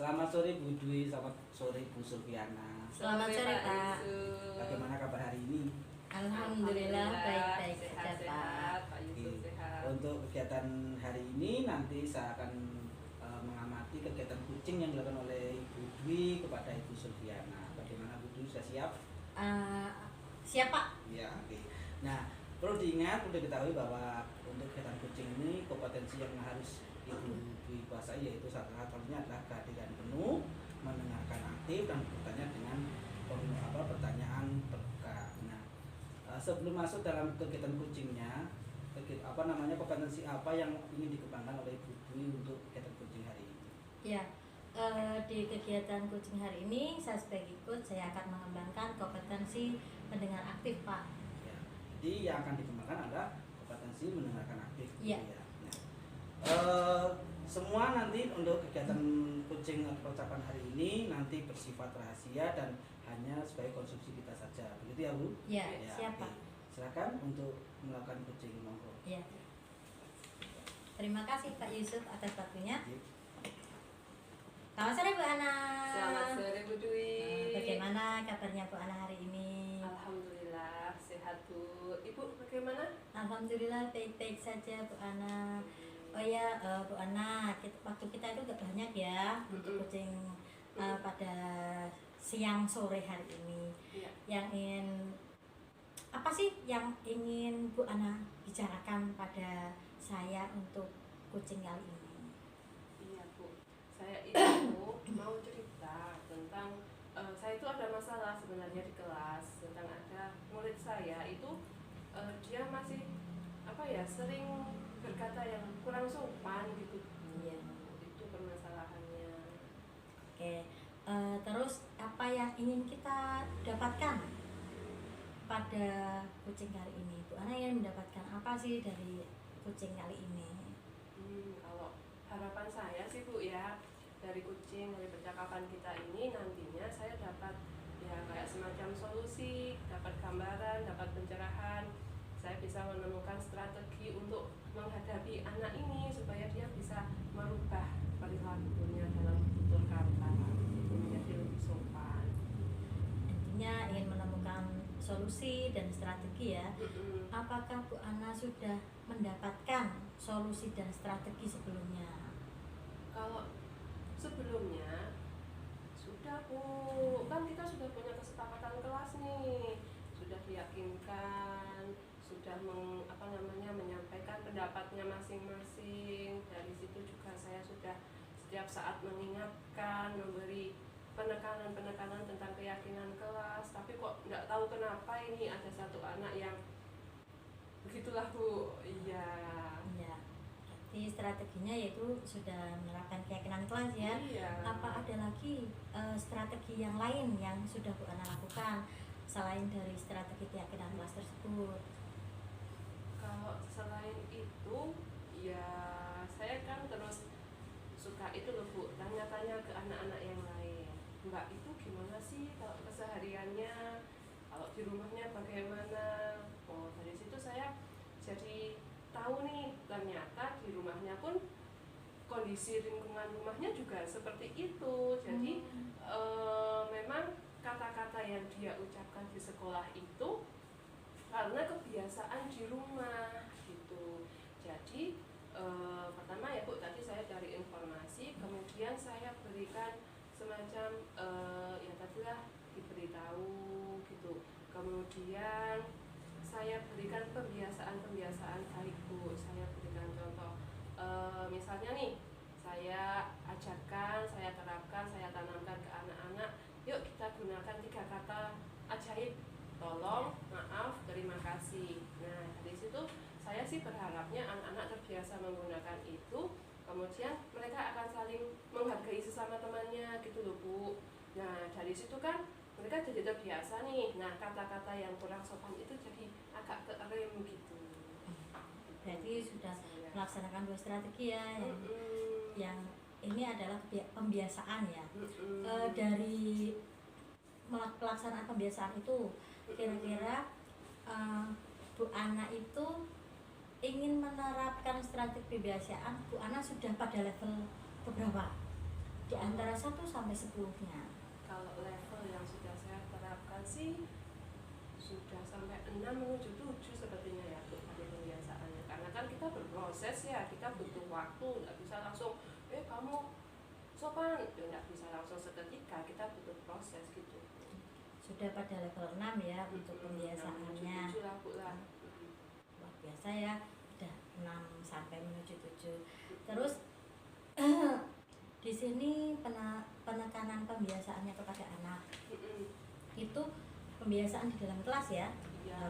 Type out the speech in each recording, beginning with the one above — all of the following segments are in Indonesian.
Selamat sore Bu Dwi, selamat sore Bu Sulfiana. Selamat sore Pak. Bagaimana kabar hari ini? Alhamdulillah baik-baik saja sehat, Pak. Pak Yusuf sehat. Untuk kegiatan hari ini nanti saya akan mengamati kegiatan kucing yang dilakukan oleh Ibu Dwi kepada Ibu Sulfiana. Bagaimana Bu Dwi, sudah siap? Siap Pak. Ya, oke. Nah, perlu diingat, perlu diketahui bahwa untuk kegiatan kucing ini kompetensi yang harus Ibu Dwi kuasai yaitu satunya adalah kehadiran penuh, mendengarkan aktif dan bertanya dengan pertanyaan terbuka. Nah, sebelum masuk dalam kegiatan kucingnya, kompetensi apa yang ingin dikembangkan oleh Ibu Dwi untuk kegiatan kucing hari ini? Ya, di kegiatan kucing hari ini saya sebagai coach saya akan mengembangkan kompetensi mendengar aktif Pak. Ya, jadi yang akan dikembangkan adalah kompetensi mendengarkan aktif. Iya. Ya. Nah, semua nanti untuk kegiatan kucing atau percakapan hari ini nanti bersifat rahasia dan hanya sebagai konsumsi kita saja. Begitu ya Bu? Ya, siap oke. Pak. Silakan untuk melakukan kucing monggo. Ya. Terima kasih Pak Yusuf atas waktunya. Selamat sore Bu Ana. Selamat sore Bu Dwi. Bagaimana kabarnya Bu Ana hari ini? Alhamdulillah sehat Bu. Ibu bagaimana? Alhamdulillah baik-baik saja Bu Ana. Oh ya Bu Ana, waktu kita itu gak banyak ya untuk kucing pada siang sore hari ini. Iya. Yang ingin apa sih yang ingin Bu Ana bicarakan pada saya untuk kucing kali ini? Iya Bu. Saya itu mau cerita tentang saya itu ada masalah sebenarnya di kelas tentang ada murid saya itu dia masih sering berkata yang kurang sopan gitu. Iya. Itu permasalahannya. Oke, terus apa yang ingin kita dapatkan pada kucing kali ini? Bu Ana ingin mendapatkan apa sih dari kucing kali ini? Kalau harapan saya sih Bu ya, dari kucing, dari percakapan kita ini nantinya saya dapat ya kayak semacam solusi, dapat gambaran, dapat pencerahan. Saya bisa menemukan strategi untuk menghadapi anak ini supaya dia bisa merubah perilakunya dalam tutur kata menjadi lebih sopan. Intinya ingin menemukan solusi dan strategi ya. Apakah Bu Ana sudah mendapatkan solusi dan strategi sebelumnya? Kalau sebelumnya sudah Bu, kan kita sudah punya kesepakatan kelas nih, sudah diyakinkan, sudah menyampaikan pendapatnya masing-masing. Dari situ juga saya sudah setiap saat mengingatkan, memberi penekanan tentang keyakinan kelas. Tapi kok nggak tahu kenapa ini ada satu anak yang begitulah Bu. Iya. Iya. Jadi strateginya yaitu sudah menerapkan keyakinan kelas ya. Iya. Apa ada lagi strategi yang lain yang sudah Bu Ana lakukan selain dari strategi keyakinan kelas tersebut? Kalau selain itu, ya saya kan terus suka itu loh Bu, tanya-tanya ke anak-anak yang lain. Mbak itu gimana sih kalau kesehariannya, kalau di rumahnya bagaimana? Oh, dari situ saya jadi tahu nih, ternyata di rumahnya pun kondisi lingkungan rumahnya juga seperti itu. Jadi memang kata-kata yang dia ucapkan di sekolah itu karena kebiasaan di rumah gitu. Jadi pertama ya Bu, tadi saya cari informasi, kemudian saya berikan semacam ya tadilah diberitahu gitu. Kemudian saya berikan pembiasaan baik Bu. Saya berikan contoh, misalnya nih, saya ajarkan, saya terapkan, saya tanamkan ke anak-anak. Yuk kita gunakan 3 kata ajaib. Tolong, maaf, terima kasih. Nah, dari situ saya sih berharapnya anak-anak terbiasa menggunakan itu, kemudian mereka akan saling menghargai sesama temannya gitu loh Bu. Nah, dari situ kan mereka jadi terbiasa nih. Nah, kata-kata yang kurang sopan itu jadi agak kerem gitu. Berarti sudah melaksanakan 2 strategi ya, yang ini adalah pembiasaan ya. Dari pelaksanaan pembiasaan itu kira-kira Bu Ana itu ingin menerapkan strategi pembiasaan, Bu Ana sudah pada level keberapa? di antara 1 sampai 10-nya. Kalau level yang sudah saya terapkan sih sudah sampai 6 menuju 7 sepertinya ya Bu tadi pembiasaannya, karena kan kita berproses ya, kita butuh waktu, nggak bisa langsung kamu sopan, nggak bisa langsung seketika, kita butuh proses gitu. Sudah pada level 6 ya untuk pembiasaannya. 7 lah Bu lah. Luar biasa ya, udah 6 sampai menuju 7. Terus di sini penekanan pembiasaannya kepada anak itu pembiasaan di dalam kelas ya,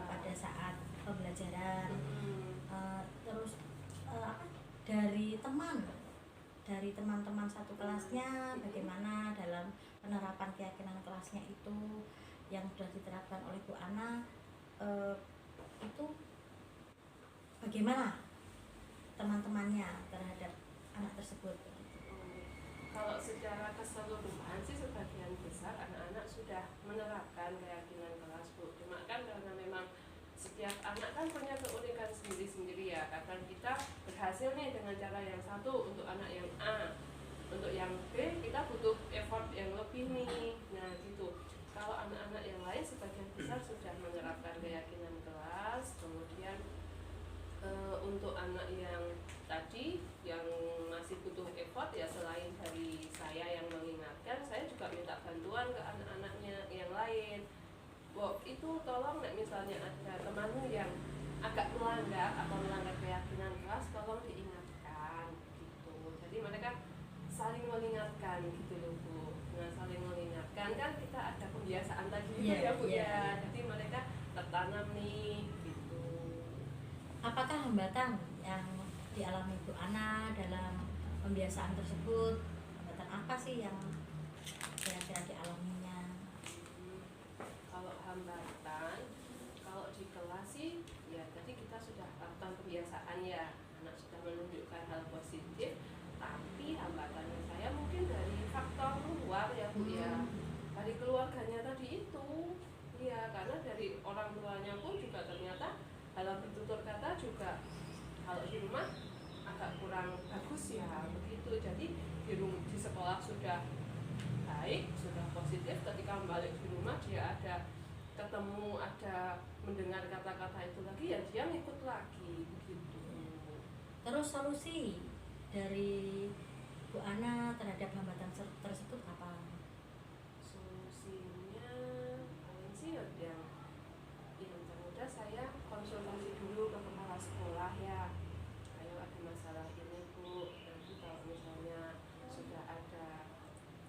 pada saat pembelajaran. Terus dari teman-teman satu kelasnya, bagaimana dalam penerapan keyakinan kelasnya itu yang sudah diterapkan oleh Bu Ana, itu bagaimana teman-temannya terhadap anak tersebut? Kalau secara keseluruhan sih sebagian besar anak-anak sudah menerapkan keyakinan kelas Bu. Cuma kan karena memang setiap anak kan punya keunikan sendiri-sendiri ya. Kadang kita berhasil nih dengan cara yang satu untuk anak yang A, untuk yang B kita butuh effort yang lebih nih. Nah gitu. Kalau anak-anak yang lain sebagian besar sudah menerapkan keyakinan kelas. Kemudian untuk anak yang tadi yang masih butuh effort ya, selain dari saya yang mengingatkan, saya juga minta bantuan ke anak-anaknya yang lain. Itu tolong misalnya ada temanmu yang agak melanggar atau melanggar keyakinan kelas, tolong diingatkan gitu. Jadi mereka saling mengingatkan gitu loh Bu. Nah saling mengingatkan kan kita ada kebiasaan tadi ya Bu ya. Jadi mereka tertanam nih gitu. Apakah hambatan yang dialami Bu Ana dalam pembiasaan tersebut? Hambatan apa sih yang kira-kira dialaminya? Kalau hambatan, kalau di kelas sih ya tadi kita sudah lakukan kebiasaan ya, anak sudah menunjukkan hal positif, tapi hambatannya saya mungkin dari faktor luar ya Bu ya, dari keluarganya tadi itu ya, karena dari orang tuanya pun juga ternyata dalam bertutur kata juga kalau di rumah agak kurang bagus ya begitu. Jadi di sekolah sudah baik, sudah positif, ketika balik di rumah dia ada ketemu, ada mendengar kata-kata itu lagi ya dia ngikut lagi begitu. Terus solusi dari Bu Ana terhadap hambatan tersebut apa? Solusinya paling sih yang termudah saya konsultasi dulu ke kepala sekolah ya. Ayo ada masalah ini Bu, nanti kalau misalnya sudah ada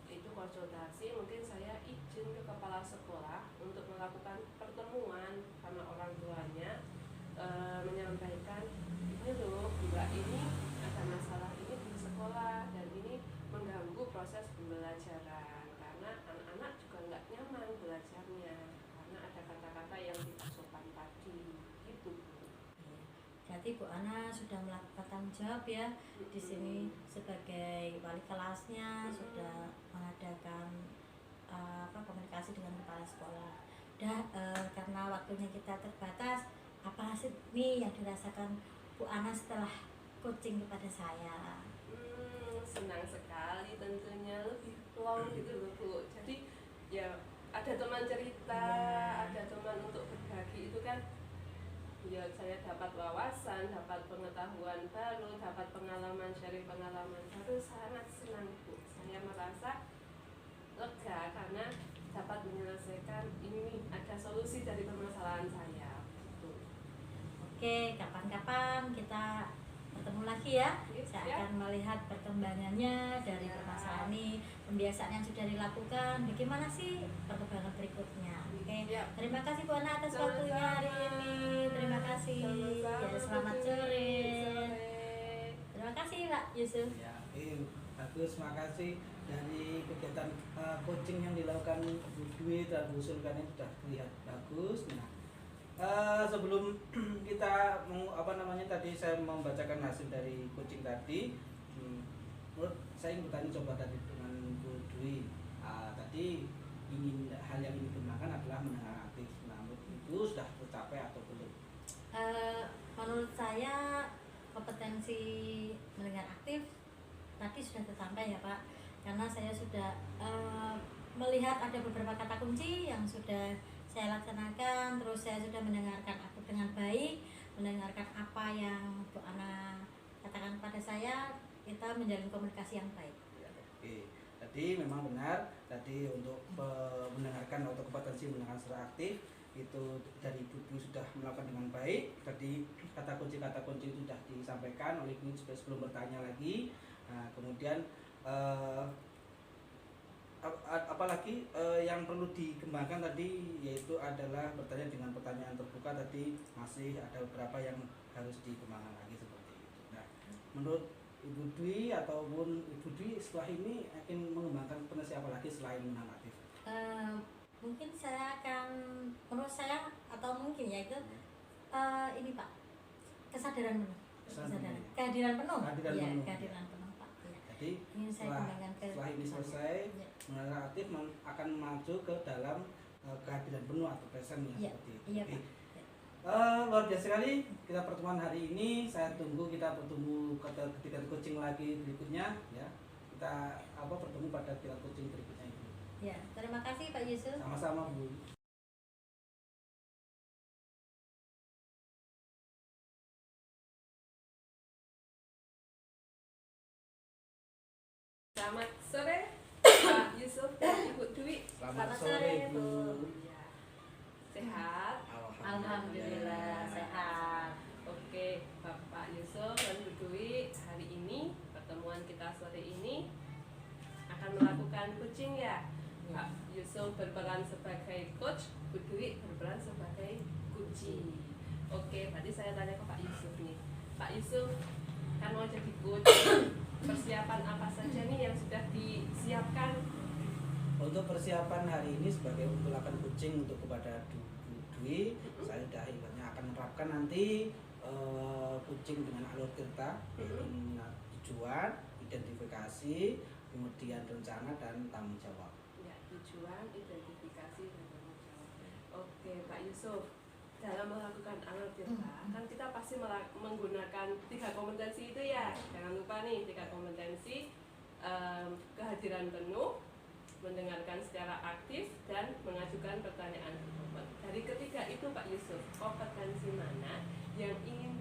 itu konsultasi, mungkin saya izin ke kepala sekolah untuk melakukan pertemuan sama orang tuanya, menyampaikan ini loh Mbak, ini ada masalah ini di sekolah dan ini mengganggu proses pembelajaran karena anak-anak juga nggak nyaman belajarnya karena ada kata-kata yang tidak sopan tadi gitu Bu. Berarti Bu Ana sudah melakukan tanggung jawab ya di sini sebagai wali kelasnya, sudah mengadakan komunikasi dengan kepala sekolah. Karena waktunya kita terbatas, apa sih nih yang dirasakan Bu Ana setelah coaching kepada saya? Senang sekali tentunya, lebih long gitu loh Bu. Jadi ya ada teman cerita, ada teman untuk berbagi, itu kan ya saya dapat wawasan, dapat pengetahuan baru, dapat pengalaman, sharing pengalaman baru, sangat senang Bu. Saya merasa lega karena dapat menyelesaikan ini, ada solusi dari permasalahan saya gitu. Oke, kapan-kapan kita bertemu lagi ya. Saya akan melihat perkembangannya dari permasalahan ini, pembiasaan yang sudah dilakukan, bagaimana sih perkembangan berikutnya. Oke, terima kasih Bu Ana atas waktunya hari ini. Terima kasih. Ya, selamat sore. Terima kasih Pak Yusuf. Ya, bagus, makasih. Dari kegiatan coaching yang dilakukan Bu Dwi dan Bu Sulkan ini sudah terlihat bagus. Nah, sebelum kita tadi saya membacakan hasil dari coaching tadi, menurut saya ingin bertanya coba tadi dengan Bu Dwi, tadi hal yang ingin digunakan adalah mendengar aktif. Nah, itu sudah tercapai atau belum? Menurut saya kompetensi mendengar aktif tadi sudah tercapai ya Pak. karena saya sudah melihat ada beberapa kata kunci yang sudah saya laksanakan, terus saya sudah mendengarkan aku dengan baik, mendengarkan apa yang Bu Ana katakan pada saya, kita menjalin komunikasi yang baik. Oke, tadi memang benar. Tadi untuk mendengarkan atau kompetensi mendengarkan secara aktif itu dari Ibu sudah melakukan dengan baik. Tadi kata kunci itu sudah disampaikan oleh Ibu sebelum bertanya lagi. Nah, kemudian apalagi yang perlu dikembangkan tadi yaitu adalah bertanya dengan pertanyaan terbuka. Tadi masih ada beberapa yang harus dikembangkan lagi seperti itu. Nah, menurut Ibu Dwi ataupun Ibu Dwi setelah ini akan mengembangkan kompetensi apa lagi selain menang aktif? Mungkin saya akan, menurut saya atau mungkin ya itu ini Pak, kesadaran penuh, kehadiran penuh, ya, kehadiran penuh Pak. Ya. Jadi Ingin saya kembangkan setelah ini selesai, ya. menang aktif akan maju ke dalam kehadiran penuh atau present ya, seperti itu. Iya, Oke. Pak. Luar biasa sekali kita pertemuan hari ini. Saya tunggu kita bertemu ketika coaching lagi berikutnya ya. Kita bertemu pada ketika coaching berikutnya itu. Ya, terima kasih Pak Yusuf. Sama-sama Bu. Selamat sore Pak Yusuf dan Ibu Dwi. Selamat sore Bu. Ya. Sehat? Alhamdulillah sehat. Oke, Bapak Yusuf dan Bu Dwi, hari ini pertemuan kita sore ini akan melakukan coaching ya. Pak Yusuf berperan sebagai coach, Bu Dwi berperan sebagai kunci. Oke, berarti saya tanya ke Pak Yusuf nih. Pak Yusuf kan mau jadi coach, persiapan apa saja nih yang sudah disiapkan? Untuk persiapan hari ini sebagai melakukan coaching untuk kepada Bu Dwi, saya sudah ibaratnya akan menerapkan nanti coaching dengan alur cerita, tujuan, identifikasi, kemudian rencana dan tanggung jawab. Ya, tujuan, identifikasi, dan tanggung jawab. Oke, Pak Yusuf, dalam melakukan alur cerita, kan kita pasti menggunakan 3 kompetensi itu ya. Jangan lupa nih 3 kompetensi, kehadiran penuh, mendengarkan secara aktif, dan mengajukan pertanyaan. Dari ketiga itu Pak Yusuf, kompetensi mana yang ingin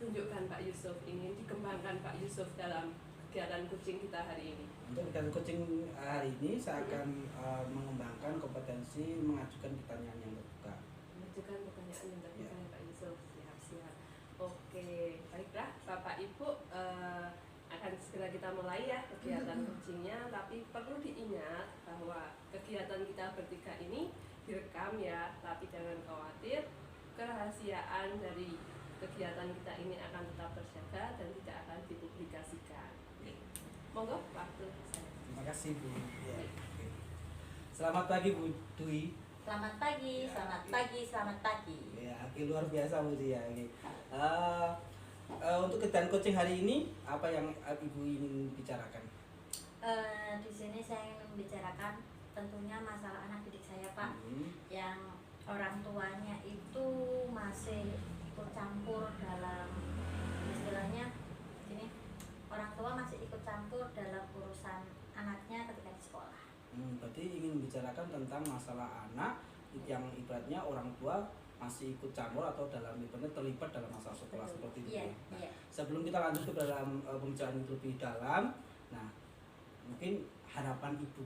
ditunjukkan Pak Yusuf, ingin dikembangkan Pak Yusuf dalam kegiatan coaching kita hari ini? Untuk kegiatan coaching hari ini saya akan mengembangkan kompetensi mengajukan pertanyaan yang terbuka. Mengajukan pertanyaan yang terbuka ya Pak Yusuf, siap-siap. Oke, baiklah Bapak Ibu, akan segera kita mulai ya kegiatan coachingnya, tapi perlu diingat bahwa kegiatan kita bertiga ini direkam ya, tapi jangan khawatir, kerahasiaan dari kegiatan kita ini akan tetap terjaga dan tidak akan dipublikasikan. Monggo waktu saya. Terima kasih Bu. Ya. Oke. Selamat pagi Bu Dwi. Selamat pagi, selamat pagi, selamat pagi. Ya, luar biasa Bu Dwi ya. Untuk kegiatan coaching hari ini apa yang Ibu ingin bicarakan? Di sini saya ingin membicarakan tentunya masalah anak didik saya Pak, yang orang tuanya itu masih ikut campur dalam, istilahnya gini, orang tua masih ikut campur dalam urusan anaknya ketika di sekolah. Berarti ingin membicarakan tentang masalah anak yang ibaratnya orang tua masih ikut campur atau dalam ibaratnya terlibat dalam masalah sekolah seperti itu. Nah, sebelum kita lanjut ke dalam pembicaraan itu lebih dalam, nah mungkin harapan ibu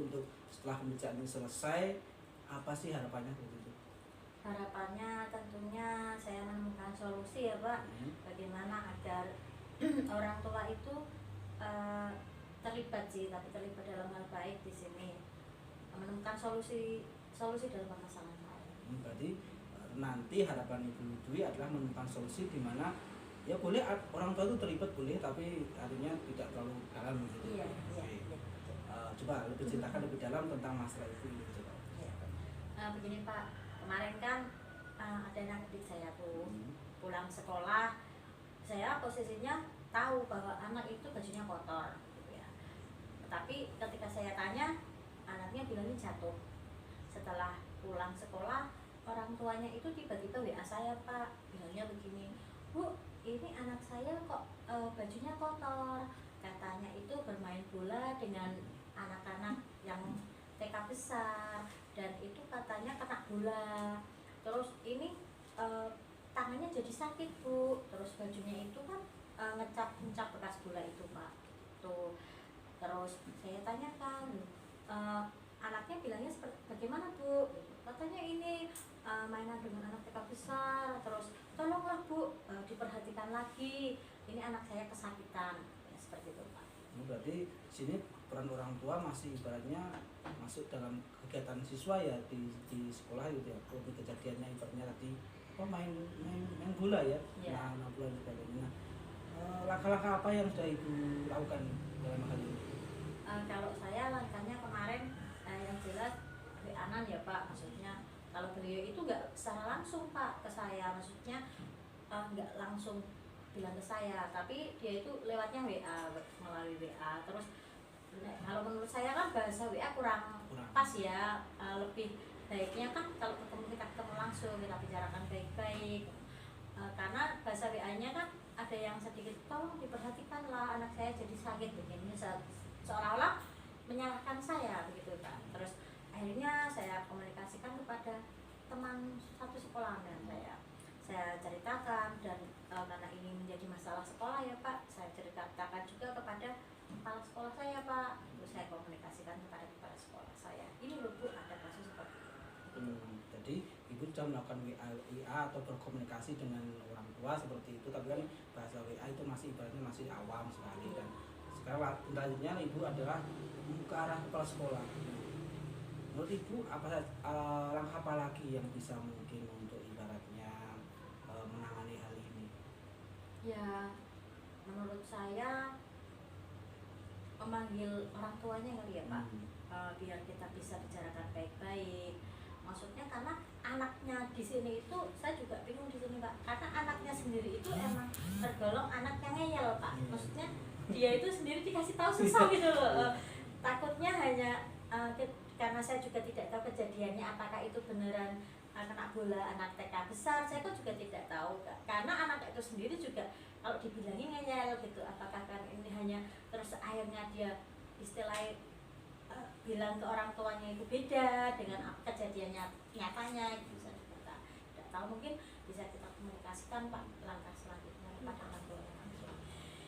untuk setelah pembicaraan ini selesai, apa sih harapannya begitu? Harapannya tentunya saya menemukan solusi ya Pak, bagaimana agar orang tua itu terlibat sih, tapi terlibat dalam hal baik di sini, menemukan solusi dalam permasalahan saya. Berarti nanti harapan Ibu Dwi adalah menemukan solusi di mana ya boleh orang tua itu terlibat boleh, tapi artinya tidak terlalu dalam gitu. Iya. Coba lebih ceritakan lebih dalam tentang masalah itu coba. Begini Pak, kemarin kan ada anak didik saya tuh pulang sekolah, saya posisinya tahu bahwa anak itu bajunya kotor gitu ya. Tetapi ketika saya tanya, anaknya bilangnya jatuh. Setelah pulang sekolah, orang tuanya itu tiba-tiba WA saya Pak, bilangnya begini, Bu, ini anak saya kok bajunya kotor, katanya itu bermain bola dengan anak-anak yang TK besar dan itu katanya kena bola. Terus ini tangannya jadi sakit Bu, terus bajunya itu kan ngecap bekas bola itu Pak tuh. Terus saya tanyakan, anaknya bilangnya seperti bagaimana Bu, katanya ini mainan dengan anak TK besar, terus tolonglah Bu, diperhatikan lagi, ini anak saya kesakitan ya, seperti itu Pak. Berarti sini peran orang tua masih ibaratnya masuk dalam kegiatan siswa ya di sekolah gitu ya. Kalau kejadiannya ibaratnya tadi main bola ya, Ya. nah bola dan sebagainya. Langkah-langkah apa yang sudah Ibu lakukan dalam hal ini? Kalau saya langkahnya kemarin yang jelas WA-an ya Pak, maksudnya kalau beliau itu nggak secara langsung Pak ke saya, maksudnya nggak langsung bilang ke saya, tapi dia itu lewatnya WA, melalui WA. Terus kalau menurut saya kan bahasa WA kurang pas ya, lebih baiknya kan kalau kita ketemu langsung, kita bicarakan baik-baik. Karena bahasa WA-nya kan ada yang sedikit tolong diperhatikan lah anak saya jadi sakit begini, seolah-olah menyalahkan saya begitu Pak. Terus akhirnya saya komunikasikan kepada teman satu sekolah dan saya ceritakan, dan karena ini menjadi masalah sekolah ya Pak, saya ceritakan juga kepada kepala sekolah saya Pak. Terus saya komunikasikan kepada kepala sekolah saya, ini loh Bu, ada kasus seperti ini. Jadi Ibu sudah melakukan WA atau berkomunikasi dengan orang tua seperti itu, tapi kan bahasa WA itu masih ibaratnya masih awam sekali kan. Sekarang selanjutnya Ibu adalah ke arah kepala sekolah. Menurut Ibu langkah apa lagi yang bisa mungkin untuk ibaratnya menangani hal ini? Ya, menurut saya memanggil orang tuanya kali ya Pak, biar kita bisa bicarakan baik-baik. Maksudnya karena anaknya di sini itu saya juga bingung di sini Pak, karena anaknya sendiri itu emang tergolong anak yang ngeyel Pak. Maksudnya dia itu sendiri dikasih tahu susah gitu loh. Takutnya hanya karena saya juga tidak tahu kejadiannya apakah itu beneran kena bola anak TK besar, saya kok juga tidak tahu karena anak itu sendiri juga kalau dibilangin ngeyel gitu, apakah kan ini hanya terus akhirnya dia istilahnya bilang ke orang tuanya itu beda dengan kejadiannya nyatanya, bisa kita tidak tahu. Mungkin bisa kita komunikasikan Pak langkah selanjutnya kepada orang tuanya langsung.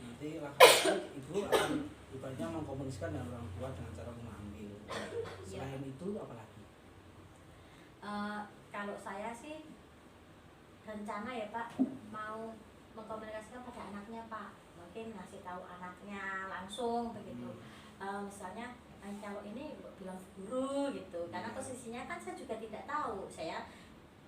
Nanti langkah Ibu akan ibaratnya mengkomunikasikan dengan orang tua dengan cara memanggil. Selain itu apa lagi? Kalau saya sih rencana ya Pak mau mengkomunikasikan pada anaknya Pak, mungkin ngasih tahu anaknya langsung begitu. Misalnya kalau ini bilang guru gitu, karena posisinya kan saya juga tidak tahu. Saya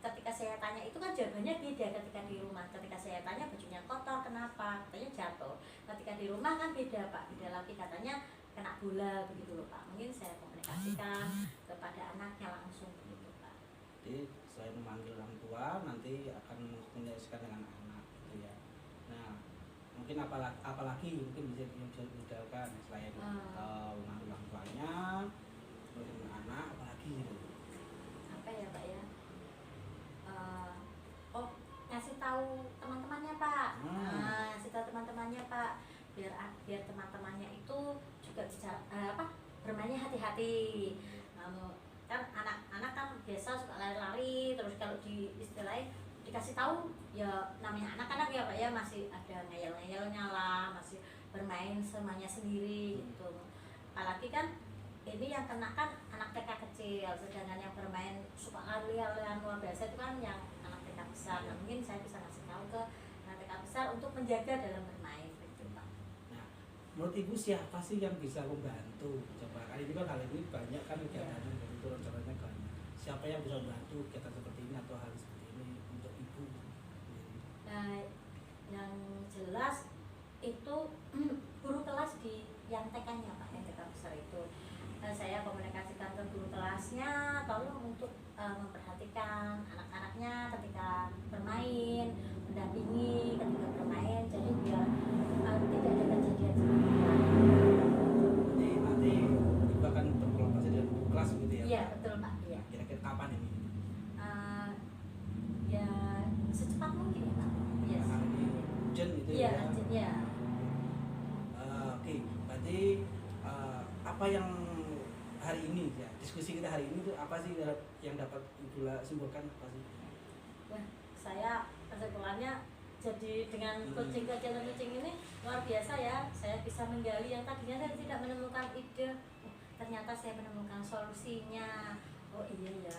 ketika saya tanya itu kan jawabannya beda ketika di rumah. Ketika saya tanya bajunya kotor kenapa, katanya jatuh. Ketika di rumah kan beda Pak, beda lagi, katanya kena bola begitu loh Pak. Mungkin saya komunikasikan kepada anaknya langsung begitu Pak. Jadi selain memanggil orang tua, nanti akan mengkomunikasikan dengan anak gitu ya. Nah, mungkin apalagi mungkin bisa dilakukan selain memanggil orang tuanya, dengan anak, apalagi gitu. Apa ya Pak ya? Ngasih tahu teman-temannya Pak. Ngasih tahu teman-temannya Pak, biar teman-temannya itu juga bicara bermainnya hati-hati. Kan anak-anak kan biasa suka lari-lari, terus kalau di istilahnya dikasih tahu ya namanya anak-anak ya Pak ya, masih ada ngeyel-ngeyelnya lah, masih bermain semuanya sendiri gitu. Apalagi kan ini yang kena kan anak TK kecil, sedangkan yang bermain suka lari-larian luar biasa itu kan yang anak TK besar. Nah, mungkin saya bisa ngasih tahu ke anak TK besar untuk menjaga dalam bermain gitu Pak. Nah, menurut Ibu siapa sih yang bisa membantu? Coba kali ini kan hal ini banyak kan kegiatan dari turun-turunnya banyak. Siapa yang bisa membantu kegiatan seperti ini atau hal seperti ini untuk Ibu? Nah, yang jelas itu guru kelas di yang TK-nya Pak, yang TK besar itu. Saya komunikasikan ke guru kelasnya, tolong untuk memperhatikan anak-anaknya ketika bermain, mendampingi ketika bermain, jadi biar tidak ada kejadian seperti itu. Jadi nanti Ibu akan berkolaborasi dengan guru kelas gitu ya? Iya betul Pak. Iya. Kira-kira kapan ini? Ya secepat mungkin ya Pak. Iya. Hari ini hujan gitu Iya, ya? ya. Berarti apa yang hari ini ya diskusi kita hari ini itu apa sih yang dapat Ibu simpulkan apa sih? Wah, saya kesimpulannya jadi dengan kegiatan kucing ini luar biasa ya. Saya bisa menggali yang tadinya saya tidak menemukan ide, oh, ternyata saya menemukan solusinya. Oh iya ya,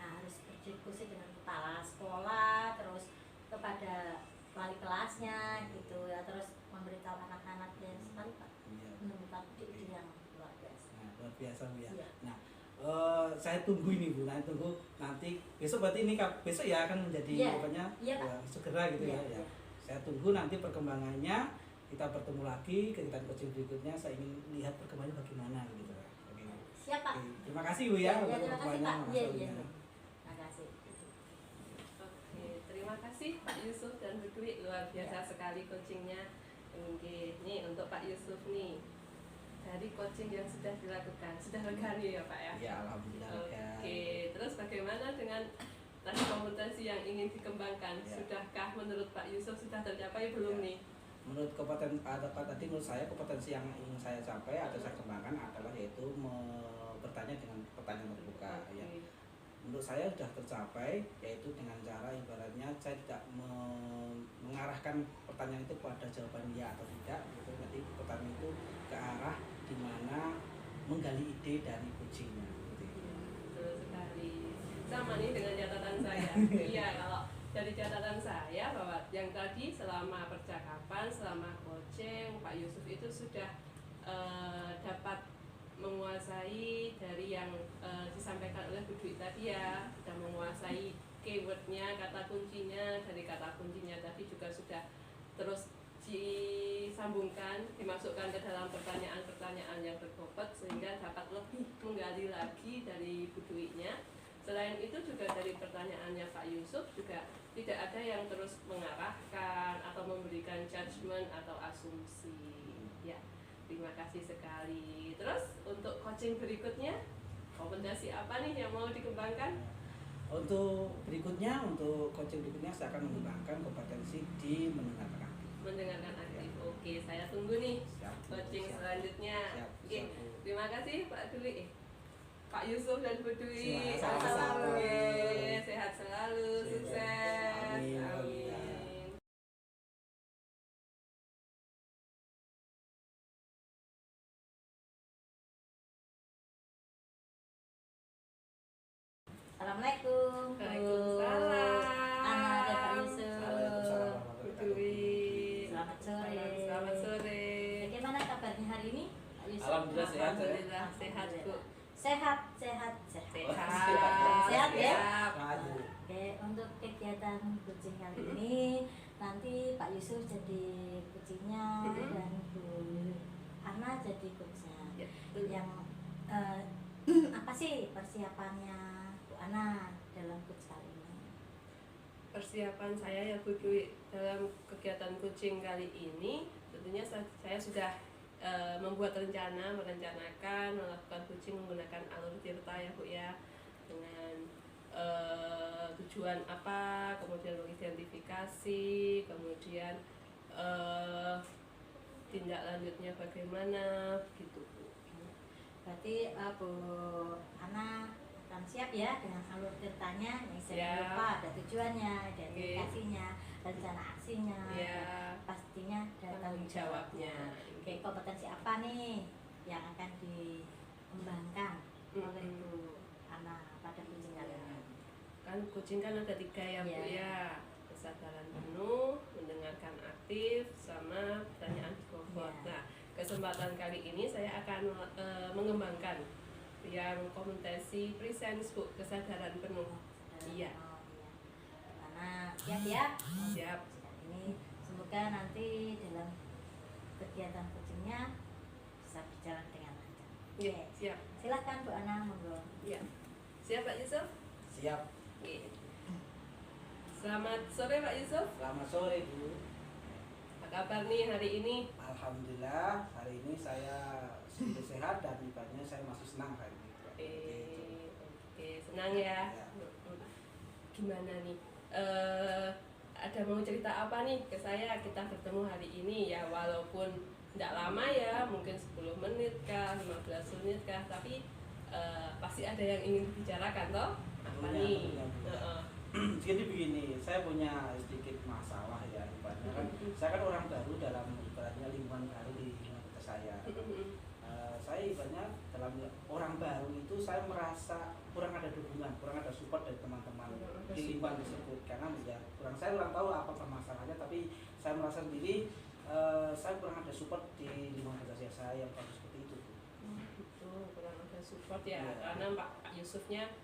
nah, harus berdiskusi dengan kepala sekolah, terus kepada wali kelasnya gitu ya, terus memberitahu anak-anak yang sekali Pak Iya. menemukan ide yang luar biasa. Nah, luar biasa Bu ya. Iya. Nah, saya tunggu ini Bu, tunggu nanti besok berarti ini besok ya akan menjadi Iya. pokoknya Iya, Pak. ya, segera gitu Iya, ya. iya. Saya tunggu nanti perkembangannya, kita bertemu lagi kegiatan coaching berikutnya. Saya ingin lihat perkembangannya bagaimana gitu. Oke. Siap Pak. Oke, terima kasih Bu ya. Iya, untuk terima kasih Pak. perkembangannya, Iya, Mas iya. Alwi. Terima kasih. Oke, terima kasih Pak Yusuf dan Bu Dwi, luar biasa Ya. sekali coachingnya. Oke, ini untuk Pak Yusuf nih, dari coaching yang sudah dilakukan, sudah lega nih ya Pak ya? Ya, alhamdulillah. Oke, terus bagaimana dengan tadi kompetensi yang ingin dikembangkan? Ya. Sudahkah menurut Pak Yusuf sudah tercapai belum Ya. nih? Menurut tadi menurut saya kompetensi yang ingin saya capai atau saya kembangkan adalah yaitu bertanya dengan pertanyaan terbuka ya. Oke. Menurut saya sudah tercapai, yaitu dengan cara ibaratnya saya tidak mengarahkan pertanyaan itu pada jawaban ya atau tidak gitu. Jadi pertanyaan itu ke arah dimana menggali ide dari kucingnya gitu. Betul sekali. Sama nih dengan catatan saya. Iya, kalau dari catatan saya bahwa yang tadi selama percakapan, selama coaching, Pak Yusuf itu sudah dapat menguasai dari yang disampaikan oleh Bu Dwi tadi ya, sudah menguasai keywordnya, kata kuncinya, dari kata kuncinya tadi juga sudah terus disambungkan, dimasukkan ke dalam pertanyaan-pertanyaan yang berbobot sehingga dapat lebih menggali lagi dari Bu Dwi-nya. Selain itu juga dari pertanyaannya Pak Yusuf juga tidak ada yang terus mengarahkan atau memberikan judgement atau asumsi. Ya, terima kasih sekali. Terus untuk coaching berikutnya, kompetensi apa nih yang mau dikembangkan? Untuk berikutnya, untuk coaching berikutnya saya akan mengembangkan kompetensi di mendengarkan aktif. Mendengarkan aktif. Oke, saya tunggu nih Siap. coaching Siap. selanjutnya. Siap. Oke, Siap, Bu. terima kasih Pak Dwi. Pak Yusuf dan Bu Dwi. Sama-sama. Oke, sehat selalu, sukses. Amin. Amin. Assalamualaikum. Waalaikumsalam. Ana dan Pak Yusuf. Waalaikumsalam Bu warahmatullahi Dwi. Selamat sore. Selamat sore. Bagaimana kabarnya hari ini, Pak Yusuf? Alhamdulillah sehat, ya. Alhamdulillah sehat Bu. Sehat, sehat, sehat. Sehat. Sehat, ya? Sehat, Bu. Oke, untuk kegiatan kucing kali ini nanti Pak Yusuf jadi kucingnya dan Bu Ana jadi coachnya. Ya, Yang apa sih persiapannya Bu Ana dalam coach kali ini? persiapan saya ya Bu Dwi dalam kegiatan coaching kali ini tentunya saya sudah merencanakan melakukan coaching menggunakan alur tirta ya Bu ya, dengan tujuan apa, kemudian mengidentifikasi, kemudian tindak lanjutnya bagaimana gitu Bu. Berarti Bu Ana akan siap ya dengan alur tirtanya yang Siap. jangan lupa ada tujuannya, identifikasinya, rencana aksinya, Ya, pastinya ada tanggung jawabnya. Oke, kompetensi apa nih yang akan dikembangkan oleh Bu Ana pada kucing kali ini? kan coaching kan ada 3 ya Bu Iya. ya, kesadaran penuh, mendengarkan aktif, sama pertanyaan bobot. Iya. Nah, kesempatan kali ini saya akan mengembangkan yang kompetensi presence Bu, kesadaran penuh. Iya. Oh, iya. Bu Ana siap ya? Siap. Ini semoga nanti dalam kegiatan coachingnya bisa berjalan dengan lancar. Iya, Oke, siap. silakan Bu Ana, monggo. Iya. Siap Pak Yusuf? Siap. Oke. Selamat sore Pak Yusuf. Selamat sore, Bu. Apa kabar nih hari ini? Alhamdulillah hari ini saya sudah sehat dan ibaratnya saya masih senang hari ini. Oke, senang ya. Ya. Gimana nih? Ada mau cerita apa nih ke saya? Kita bertemu hari ini ya, walaupun nggak lama ya, mungkin 10 menit kah, 15 menit kah, tapi pasti ada yang ingin dibicarakan toh. Apa nih? Jadi begini, saya punya sedikit masalah ya ibaratnya kan. Saya kan orang baru dalam ibaratnya lingkungan baru di lingkungan kerja saya. Saya ibaratnya dalam orang baru itu saya merasa kurang ada dukungan, kurang ada support dari teman-teman di lingkungan tersebut karena ya saya kurang tahu apa permasalahannya, tapi saya merasa sendiri saya kurang ada support di lingkungan kerja saya yang bagus seperti itu. Gitu, kurang ada support ya, Ya. karena Pak Yusufnya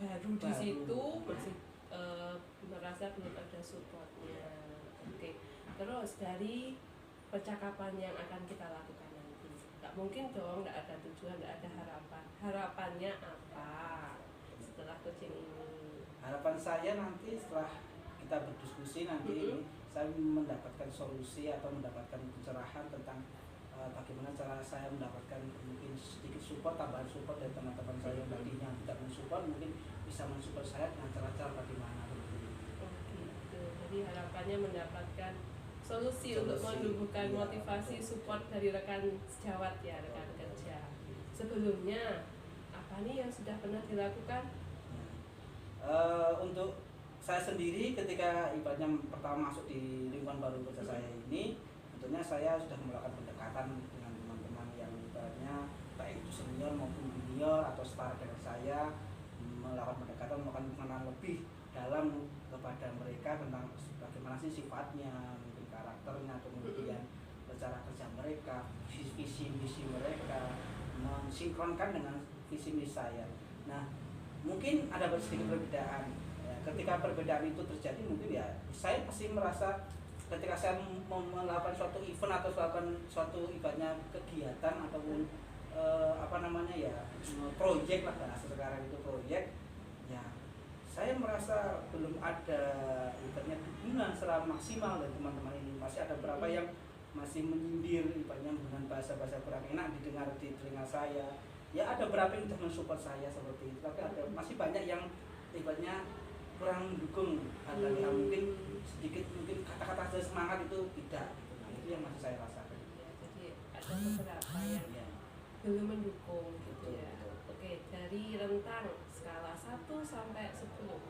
baru di situ masih merasa belum ada supportnya. Oke, terus dari percakapan yang akan kita lakukan nanti, nggak mungkin dong nggak ada tujuan, nggak ada harapan. Harapannya apa setelah coaching ini? Harapan saya nanti setelah kita berdiskusi nanti ini saya mendapatkan solusi atau mendapatkan pencerahan tentang bagaimana cara saya mendapatkan mungkin sedikit support, tambahan support dari teman-teman saya yang tadinya tidak mensupport, mungkin bisa mensupport saya dengan cara-cara bagaimana begitu. Oh gitu. Jadi harapannya mendapatkan solusi untuk menumbuhkan iya, motivasi betul. support dari rekan sejawat ya, rekan kerja. Sebelumnya apa nih yang sudah pernah dilakukan? Untuk saya sendiri ketika ibaratnya pertama masuk di lingkungan baru kerja saya ini, tentunya saya sudah melakukan pendekatan dengan teman-teman yang ibaratnya baik itu senior maupun junior atau setara dengan saya, melakukan pendekatan, melakukan pengenalan lebih dalam kepada mereka tentang bagaimana sih sifatnya, mungkin karakternya, kemudian cara kerja mereka, visi misi mereka, mensinkronkan dengan visi misi saya. Nah, mungkin ada sedikit perbedaan. Ya, ketika perbedaan itu terjadi, mungkin ya saya pasti merasa ketika saya melakukan suatu event atau suatu ibaratnya kegiatan ataupun apa namanya ya proyek lah bahasa sekarang itu proyek, ya saya merasa belum ada ibaratnya dukungan secara maksimal dari teman-teman ini. Masih ada beberapa yang masih menyindir ibaratnya dengan bahasa-bahasa kurang enak didengar di telinga saya. Ya ada beberapa yang sudah mensupport saya seperti itu, tapi ada masih banyak yang ibaratnya kurang mendukung, ada yang mungkin sedikit mungkin kata-kata semangat itu tidak. Nah, itu yang masih saya rasakan. Ya, jadi ada beberapa yang Ya, belum mendukung gitu betul, ya. betul. Oke, dari rentang skala 1 sampai 10,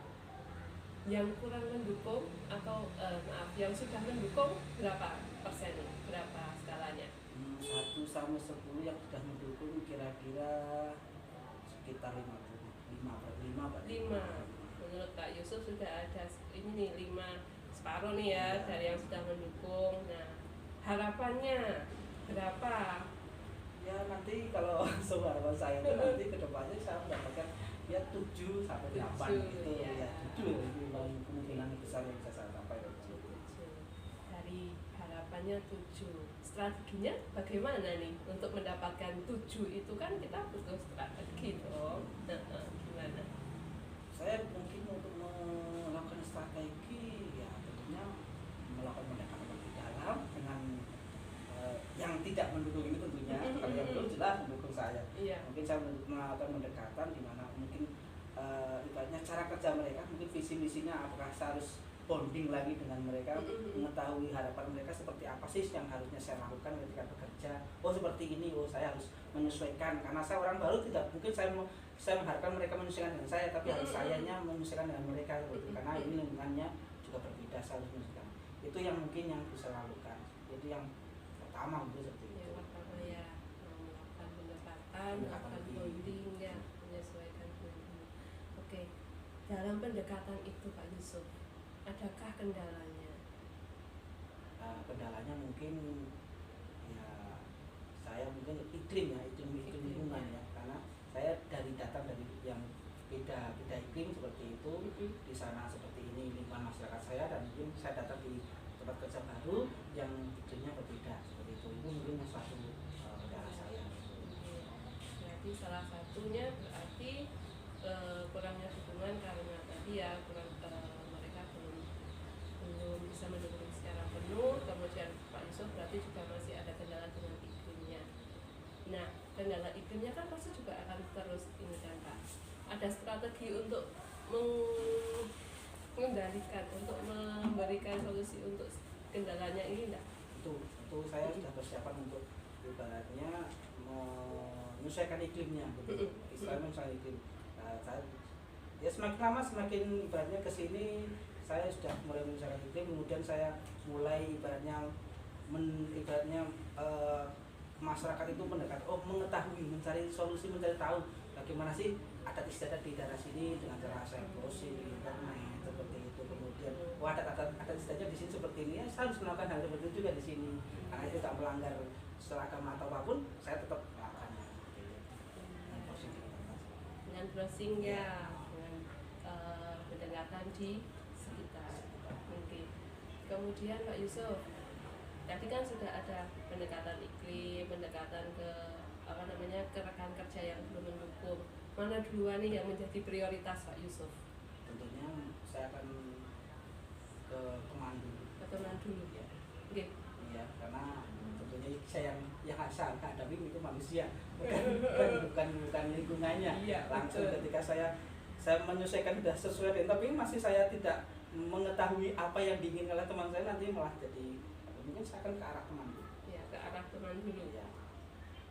yang kurang mendukung atau maaf, yang sudah mendukung berapa persen? Berapa skalanya? 1 sampai 10 yang sudah mendukung kira-kira sekitar 5/5 Pak. 5. Menurut Pak Yusuf sudah ada ini nih 5 separuh nih ya dari yang sudah mendukung. Nah, harapannya berapa? Ya nanti kalau harapan saya itu nanti kedepannya saya mendapatkan ya 7 sampai 8 gitu ya. ya 7 itu kemungkinan besar yang bisa saya capai. 7. Dari harapannya 7. Strateginya bagaimana nih untuk mendapatkan 7 itu kan kita butuh strategi dong. Nah, gimana? Saya mungkin untuk melakukan strategi ya tentunya melakukan pendekatan lebih dalam dengan yang tidak mendukung ini tentunya. Kalau yang belum jelas mendukung saya. Iya. Mungkin saya melakukan pendekatan di mana mungkin ibaratnya cara kerja mereka, mungkin visi misinya apakah saya harus bonding lagi dengan mereka, mengetahui harapan mereka seperti apa sih yang harusnya saya lakukan ketika bekerja. Oh seperti ini, oh saya harus menyesuaikan karena saya orang baru, tidak mungkin saya mengharapkan mereka menyesuaikan dengan saya, tapi harus sayanya menyesuaikan dengan mereka karena ini lingkungannya juga berbeda, saya harus menyesuaikan. Itu yang mungkin yang bisa lakukan. Itu yang pertama mungkin seperti itu. Yang pertama ya melakukan pendekatan, melakukan bonding ya, menyesuaikan bonding. Oke, dalam pendekatan itu Pak Yusuf, adakah kendalanya? Kendalanya mungkin ya saya mungkin iklim lingkungan ya, karena saya datang dari yang beda iklim seperti itu. Di sana seperti ini lingkungan masyarakat saya, dan mungkin saya datang di tempat kerja baru yang iklimnya berbeda seperti itu. Itu mungkin suatu kendala saya. Berarti salah satunya berarti kurangnya dukungan karena tadi ya mereka belum bisa mendukung secara penuh. Kemudian Pak Yusuf berarti juga masih ada kendala dengan iklimnya. Nah, kendala iklimnya kan pasti juga akan terus ini kan Pak. Ada strategi untuk mengendalikan, untuk memberikan solusi untuk kendalanya ini enggak? Itu waktu saya sudah persiapan untuk ibaratnya menyesuaikan iklimnya gitu. Istilahnya menyesuaikan iklim. Saya ya semakin lama semakin ibaratnya ke sini saya sudah mulai menyesuaikan iklim, kemudian saya mulai ibaratnya masyarakat itu mendekat, mengetahui, mencari solusi, mencari tahu bagaimana sih adat istiadat di daerah sini dengan cara saya browsing di internet seperti itu. Kemudian adat istiadat di sini seperti ini, ya, saya harus melakukan hal seperti itu juga di sini karena itu tak melanggar secara agama atau apapun, saya tetap melakukannya. Dengan browsing ya, dengan pendekatan di sekitar. Oke. Kemudian Pak Yusuf, tadi kan sudah ada pendekatan iklim, pendekatan ke ke rekan kerja yang belum mendukung. Mana duluan nih yang menjadi prioritas Pak Yusuf? Tentunya saya akan ke teman dulu. Ke teman dulu ya. Oke. Iya, karena tentunya saya yang asal hadapi itu manusia, bukan lingkungannya. Iya, langsung betul. ketika saya menyesuaikan sudah sesuai dengan, tapi masih saya tidak mengetahui apa yang diinginkan oleh teman saya, nanti malah jadi mungkin saya akan ke arah teman dulu. Ya, ke arah teman dulu. Ya.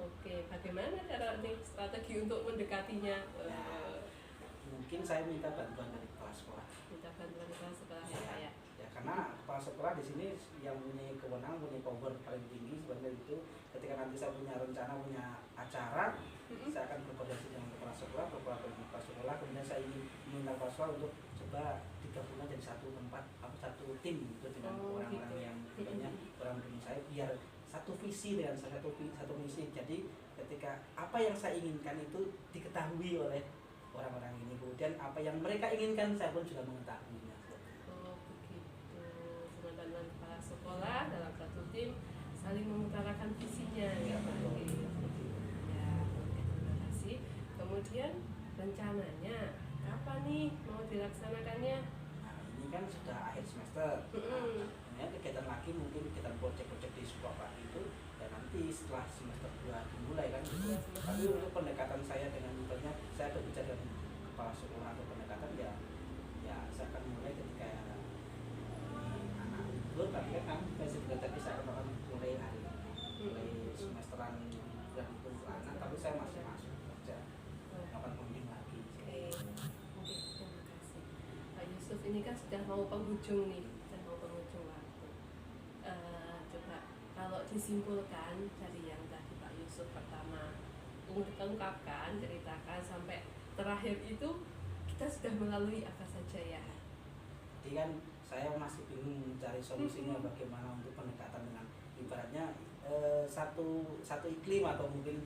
Oke, bagaimana cara strategi untuk mendekatinya? Mungkin saya minta bantuan dari kepala sekolah. Minta bantuan kepala sekolah ya. Ya, karena kepala sekolah di sini yang punya kewenangan, punya power paling tinggi sebenarnya itu. Ketika nanti saya punya rencana, punya acara, saya akan berkoordinasi dengan kepala sekolah, kepala sekolah, kemudian saya ingin meminta kepala sekolah untuk coba digabungkan jadi satu tempat, satu tim itu dengan orang-orang gitu. yang tentunya orang mendukung saya, biar satu visi dengan satu misi. Jadi ketika apa yang saya inginkan itu diketahui oleh orang-orang ini, kemudian apa yang mereka inginkan saya pun juga mengetahuinya. Oh begitu. Teman-teman kepala sekolah dalam satu tim saling mengutarakan visinya, ya Pak. Ya, oke, terima kasih. Kemudian rencananya kapan nih mau dilaksanakannya? Nah, ini kan sudah akhir semester. Nah, kegiatan lagi mungkin kegiatan proyek-proyek di sekolah Pak itu dan nanti setelah semester 2 dimulai kan gitu. Tapi untuk pendekatan saya dengan misalnya saya berbicara dengan kepala sekolah atau pendekatan ya saya akan mulai ketika anak libur, tapi kan tadi saya akan mulai hari mulai semesteran bulan itu anak, tapi saya masih masuk kerja melakukan pembimbing lagi. Oke, terima kasih. Pak Yusuf ini kan sudah mau penghujung nih, waktu. Coba kalau disimpulkan dari yang tadi Pak Yusuf pertama ungkapkan, ceritakan sampai terakhir itu kita sudah melalui apa saja ya? Jadi kan saya masih bingung mencari solusinya bagaimana untuk pendekatan dengan ibaratnya satu iklim atau mungkin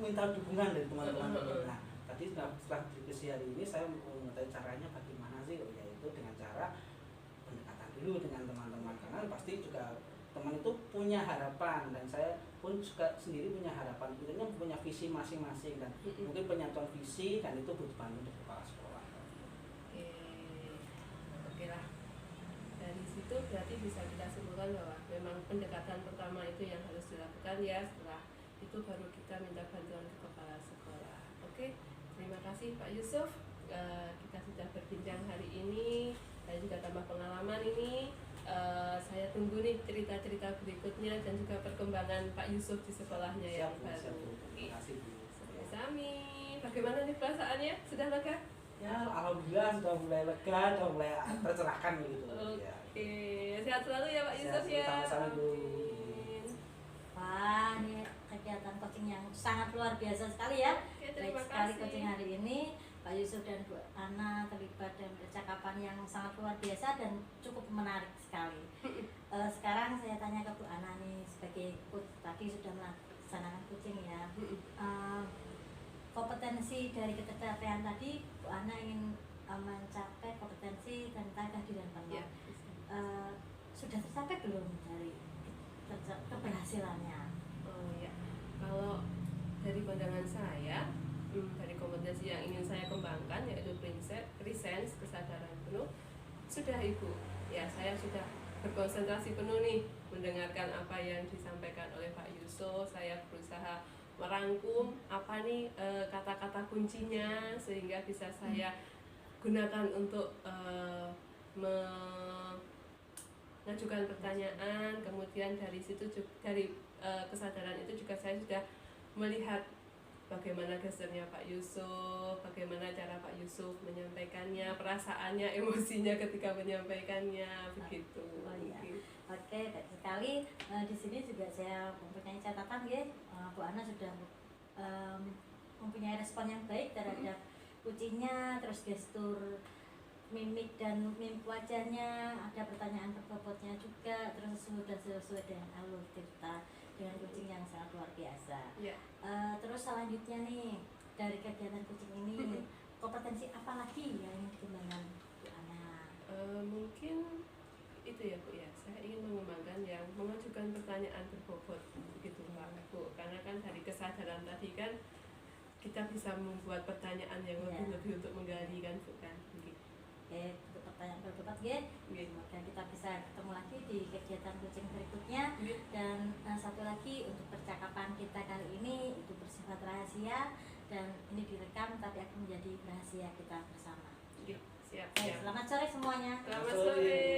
minta dukungan dari teman-teman. Nah, tadi setelah diskusi hari ini saya mengetahui caranya bagaimana sih, yaitu dengan cara pendekatan dulu dengan teman-teman, karena pasti juga teman itu punya harapan dan saya pun juga sendiri punya harapan, tentunya punya visi masing-masing dan mungkin penyatuan visi dan itu butuh bantuan dari kepala sekolah. Oke lah. Dari situ berarti bisa kita simpulkan bahwa memang pendekatan pertama itu yang harus dilakukan ya, setelah itu baru kita minta bantuan ke kepala sekolah. Oke, terima kasih Pak Yusuf. Kita sudah berbincang hari ini, saya juga tambah pengalaman ini. Saya tunggu nih cerita-cerita berikutnya dan juga perkembangan Pak Yusuf di sekolahnya yang baru. Terima kasih Bu. Sami, bagaimana nih perasaannya? Sudah lega? Ya, alhamdulillah sudah mulai lega, sudah mulai tercerahkan begitu. Oke, sehat selalu ya Pak Yusuf ya. Sama-sama Bu. Amin. Wah, ini kegiatan coaching yang sangat luar biasa sekali ya. Oke, Baik terima sekali kasih. coaching hari ini. Pak Yusuf dan Bu Ana terlibat dalam percakapan yang sangat luar biasa dan cukup menarik sekali. Sekarang saya tanya ke Bu Ana nih, sebagai coach tadi sudah melaksanakan coaching ya. Kompetensi dari keterampilan tadi, Bu Ana ingin mencapai kompetensi tentang kehadiran penuh. Ya. Sudah tercapai belum dari keberhasilannya? Oh ya, kalau dari pandangan saya, dari kompetensi yang ingin saya kembangkan yaitu prinsip presence, kesadaran penuh, sudah Ibu. Ya, saya sudah berkonsentrasi penuh nih mendengarkan apa yang disampaikan oleh Pak Yusuf. Saya berusaha merangkum apa nih kata-kata kuncinya sehingga bisa saya gunakan untuk mengajukan pertanyaan, kemudian dari situ dari kesadaran itu juga saya sudah melihat bagaimana gesturnya Pak Yusuf, bagaimana cara Pak Yusuf menyampaikannya, perasaannya, emosinya ketika menyampaikannya, begitu. Oh iya. Oke, baik sekali. Di sini juga saya mempunyai catatan ya, Bu Ana sudah mempunyai respon yang baik terhadap kucingnya, terus gestur mimik dan mimik wajahnya, ada pertanyaan berbobotnya juga, terus sudah sesuai dengan alur cerita dengan kucing yang sangat luar biasa. Ya. Terus selanjutnya nih, dari kegiatan kucing ini kompetensi apa lagi yang ingin dikembangkan Bu Ana? Mungkin itu ya Bu ya, saya ingin mengembangkan yang mengajukan pertanyaan berbobot begitu Pak Bu, karena kan dari kesadaran tadi kan kita bisa membuat pertanyaan yang lebih untuk menggali kan Bu kan. Oke, untuk pertanyaan berbobot ya. Semoga kita bisa ketemu lagi di kegiatan kucing berikutnya. Dan satu lagi untuk percakapan kita kali ini itu bersifat rahasia dan ini direkam tapi akan menjadi rahasia kita bersama. Siap. Baik, selamat sore semuanya. Selamat sore.